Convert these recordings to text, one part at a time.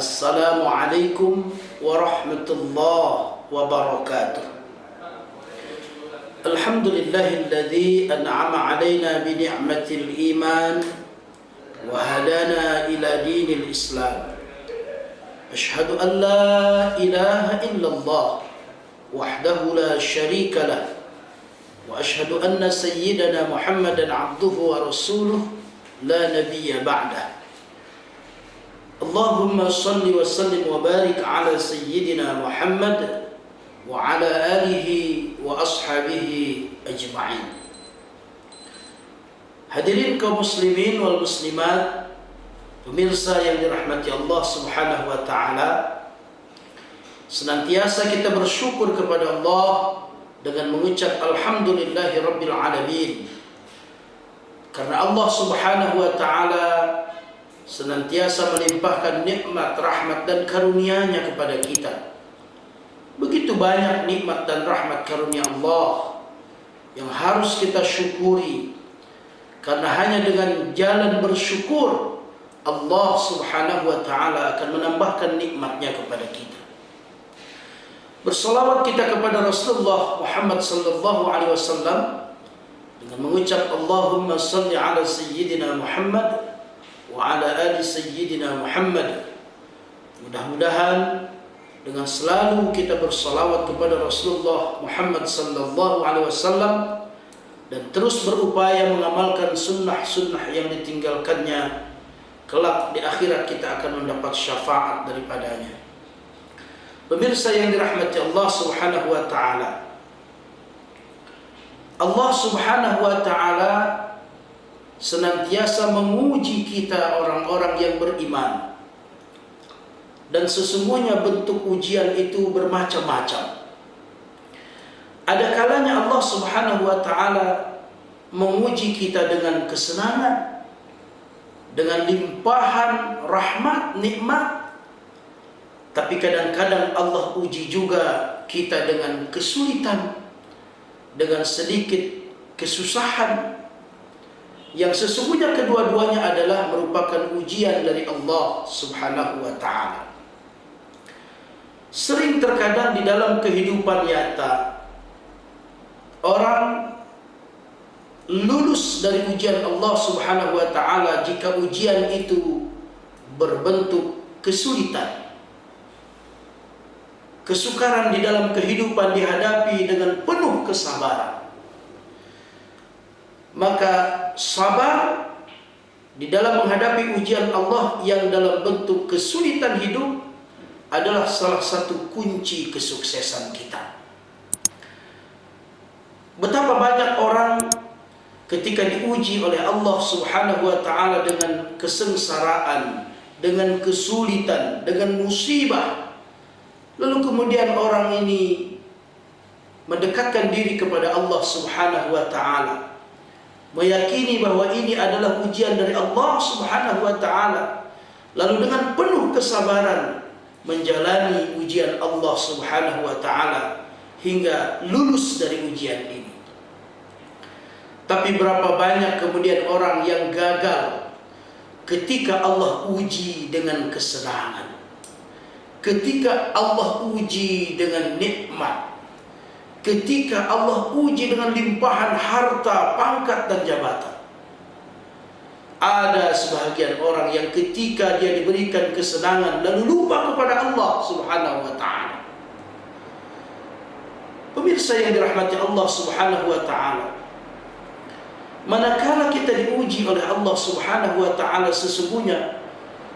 Assalamualaikum warahmatullahi wabarakatuh. Alhamdulillahilladzi an'ama alaina bi ni'matil iman wa hadana ila dinil Islam. Asyhadu an la ilaha illallah wahdahu la syarika lah wa asyhadu anna sayyidana Muhammadan abduhu wa rasuluh la nabiyya ba'dah. Allahumma salli wa sallim wa barik ala sayyidina Muhammad wa ala alihi wa ashabihi ajma'in. Hadirin kaum muslimin wal muslimat, pemirsa yang dirahmati Allah Subhanahu wa taala, senantiasa kita bersyukur kepada Allah dengan mengucap alhamdulillahi rabbil alamin. Karena Allah Subhanahu wa taala senantiasa melimpahkan nikmat, rahmat dan karunia-Nya kepada kita. Begitu banyak nikmat dan rahmat karunia Allah yang harus kita syukuri. Karena hanya dengan jalan bersyukur Allah Subhanahu wa taala akan menambahkan nikmat-Nya kepada kita. Berselawat kita kepada Rasulullah Muhammad sallallahu alaihi wasallam dengan mengucap Allahumma salli ala sayyidina Muhammad wa ala ali sayyidina Muhammad. Mudah-mudahan dengan selalu kita bersalawat kepada Rasulullah Muhammad sallallahu alaihi wasallam dan terus berupaya mengamalkan sunnah-sunnah yang ditinggalkannya, kelak di akhirat kita akan mendapat syafaat daripadanya. Pemirsa yang dirahmati Allah Subhanahu wa taala, Allah Subhanahu wa taala senantiasa menguji kita orang-orang yang beriman. Dan sesungguhnya bentuk ujian itu bermacam-macam. Ada kalanya Allah Subhanahu wa taala menguji kita dengan kesenangan, dengan limpahan rahmat, nikmat. Tapi kadang-kadang Allah uji juga kita dengan kesulitan, dengan sedikit kesusahan, yang sesungguhnya kedua-duanya adalah merupakan ujian dari Allah Subhanahu wa taala. Sering terkadang di dalam kehidupan nyata orang lulus dari ujian Allah Subhanahu wa taala jika ujian itu berbentuk kesulitan. Kesukaran di dalam kehidupan dihadapi dengan penuh kesabaran. Maka sabar di dalam menghadapi ujian Allah yang dalam bentuk kesulitan hidup adalah salah satu kunci kesuksesan kita. Betapa banyak orang ketika diuji oleh Allah Subhanahu wa taala dengan kesengsaraan, dengan kesulitan, dengan musibah, lalu kemudian orang ini mendekatkan diri kepada Allah Subhanahu wa taala, meyakini bahwa ini adalah ujian dari Allah Subhanahu wa taala, lalu dengan penuh kesabaran menjalani ujian Allah Subhanahu wa taala hingga lulus dari ujian ini. Tapi berapa banyak kemudian orang yang gagal ketika Allah uji dengan kesenangan, ketika Allah uji dengan nikmat, ketika Allah uji dengan limpahan harta, pangkat dan jabatan. Ada sebahagian orang yang ketika dia diberikan kesenangan lalu lupa kepada Allah Subhanahu wa taala. Pemirsa yang dirahmati Allah Subhanahu wa taala, manakala kita diuji oleh Allah Subhanahu wa taala, sesungguhnya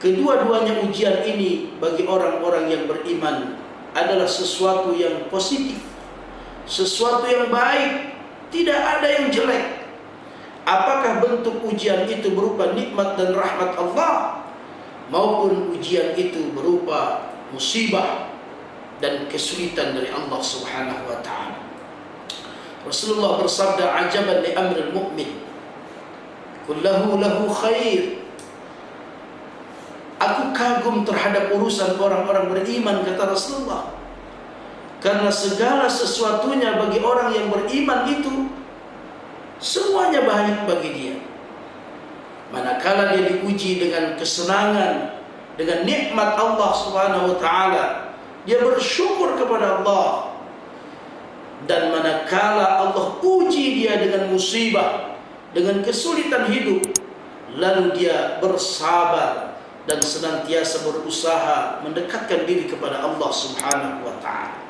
kedua-duanya ujian ini bagi orang-orang yang beriman adalah sesuatu yang positif, sesuatu yang baik, tidak ada yang jelek. Apakah bentuk ujian itu berupa nikmat dan rahmat Allah, maupun ujian itu berupa musibah dan kesulitan dari Allah Subhanahu wa taala. Rasulullah bersabda, "Ajaban li amril mu'min, kullahu lahu khair." Aku kagum terhadap urusan orang-orang beriman, kata Rasulullah. Karena segala sesuatunya bagi orang yang beriman itu semuanya baik bagi dia. Manakala dia diuji dengan kesenangan, dengan nikmat Allah Subhanahu wa taala, dia bersyukur kepada Allah. Dan manakala Allah uji dia dengan musibah, dengan kesulitan hidup, lalu dia bersabar dan senantiasa berusaha mendekatkan diri kepada Allah Subhanahu wa taala.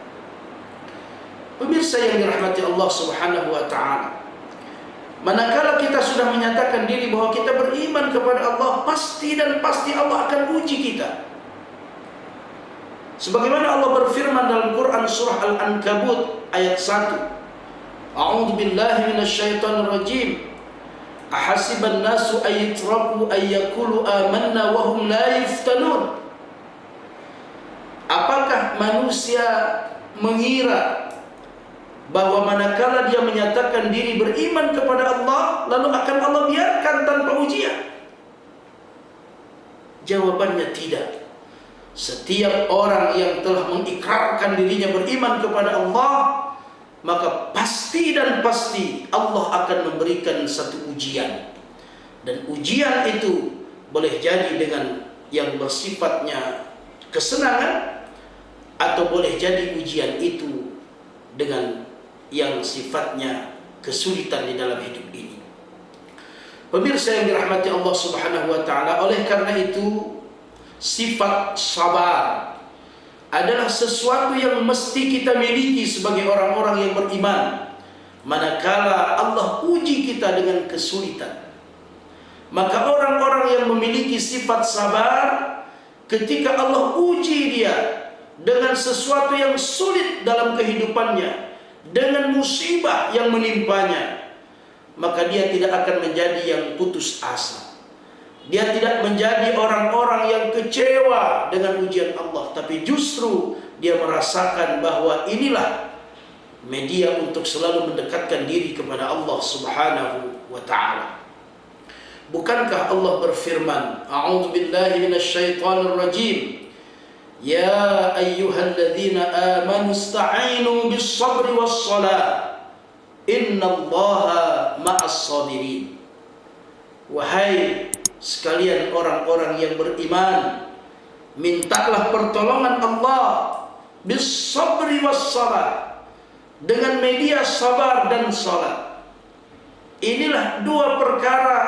Pemirsa yang dirahmati Allah Subhanahu wa taala, manakala kita sudah menyatakan diri bahwa kita beriman kepada Allah, pasti dan pasti Allah akan uji kita. Sebagaimana Allah berfirman dalam Quran surah Al-Ankabut ayat 1. A'udzu billahi minasyaitonir rajim. Ahasiban nasu ayyatraku ayyakulu amanna wa hum la yuftanun. Apakah manusia mengira bahwa manakala dia menyatakan diri beriman kepada Allah, lalu akan Allah biarkan tanpa ujian? Jawabannya tidak. Setiap orang yang telah mengikrarkan dirinya beriman kepada Allah, maka pasti dan pasti Allah akan memberikan satu ujian. Dan ujian itu boleh jadi dengan yang bersifatnya kesenangan, atau boleh jadi ujian itu dengan yang sifatnya kesulitan di dalam hidup ini. Pemirsa yang dirahmati Allah Subhanahu wa taala, oleh karena itu sifat sabar adalah sesuatu yang mesti kita miliki sebagai orang-orang yang beriman. Manakala Allah uji kita dengan kesulitan, maka orang-orang yang memiliki sifat sabar, ketika Allah uji dia dengan sesuatu yang sulit dalam kehidupannya, dengan musibah yang menimpanya, maka dia tidak akan menjadi yang putus asa. Dia tidak menjadi orang-orang yang kecewa dengan ujian Allah, tapi justru dia merasakan bahwa inilah media untuk selalu mendekatkan diri kepada Allah Subhanahu wa taala. Bukankah Allah berfirman, A'udzu billahi minasyaitonir rajim. Ya ayyuhalladzina amanu ista'inu bis-sabri was-shalah. Innallaha ma'as sabirin. Wahai sekalian orang-orang yang beriman, mintalah pertolongan Allah bis-sabri was-shalah, dengan media sabar dan salat. Inilah dua perkara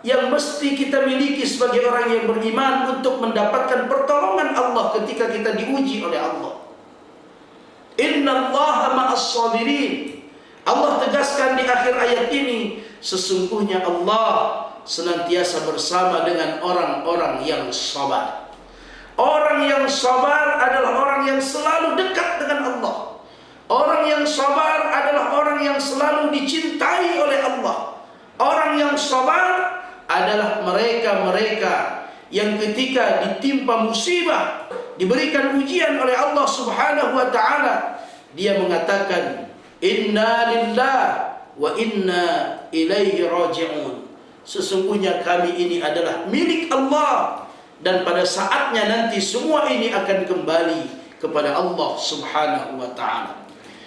yang mesti kita miliki sebagai orang yang beriman untuk mendapatkan pertolongan Allah ketika kita diuji oleh Allah. Innallaha ma'as sabirin. Allah tegaskan di akhir ayat ini, sesungguhnya Allah senantiasa bersama dengan orang-orang yang sabar. Orang yang sabar adalah orang yang selalu dekat dengan Allah. Orang yang sabar adalah orang yang selalu dicintai oleh Allah. Orang yang sabar adalah mereka-mereka yang ketika ditimpa musibah, diberikan ujian oleh Allah Subhanahu wa taala, dia mengatakan, Inna lillahi wa inna ilaihi raji'un. Sesungguhnya kami ini adalah milik Allah, dan pada saatnya nanti semua ini akan kembali kepada Allah Subhanahu wa taala.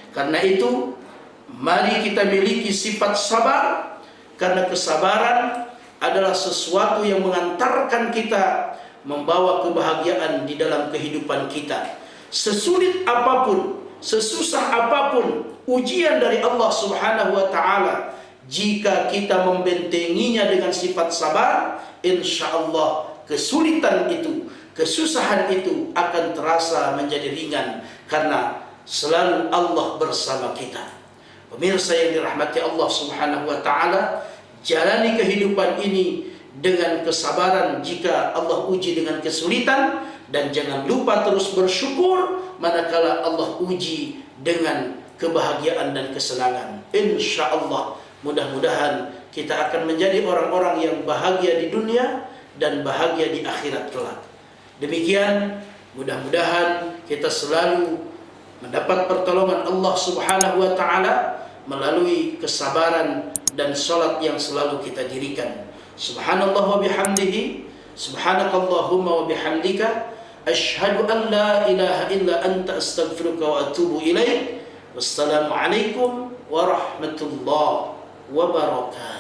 Karena itu, mari kita miliki sifat sabar, karena kesabaran adalah sesuatu yang mengantarkan kita membawa kebahagiaan di dalam kehidupan kita. Sesulit apapun, sesusah apapun ujian dari Allah Subhanahu wa taala, jika kita membentenginya dengan sifat sabar, insyaallah kesulitan itu, kesusahan itu akan terasa menjadi ringan, karena selalu Allah bersama kita. Pemirsa yang dirahmati Allah Subhanahu wa taala, jalani kehidupan ini dengan kesabaran jika Allah uji dengan kesulitan, dan jangan lupa terus bersyukur manakala Allah uji dengan kebahagiaan dan kesenangan. Insyaallah, mudah-mudahan kita akan menjadi orang-orang yang bahagia di dunia dan bahagia di akhirat kelak. Demikian, mudah-mudahan kita selalu mendapat pertolongan Allah Subhanahu wa taala melalui kesabaran dan salat yang selalu kita dirikan. Subhanallah wa bihamdihi, subhanakallahumma wa bihamdika, asyhadu an la ilaha illa anta astaghfiruka wa atubu ilaik. Wassalamu alaikum warahmatullahi wabarakatuh.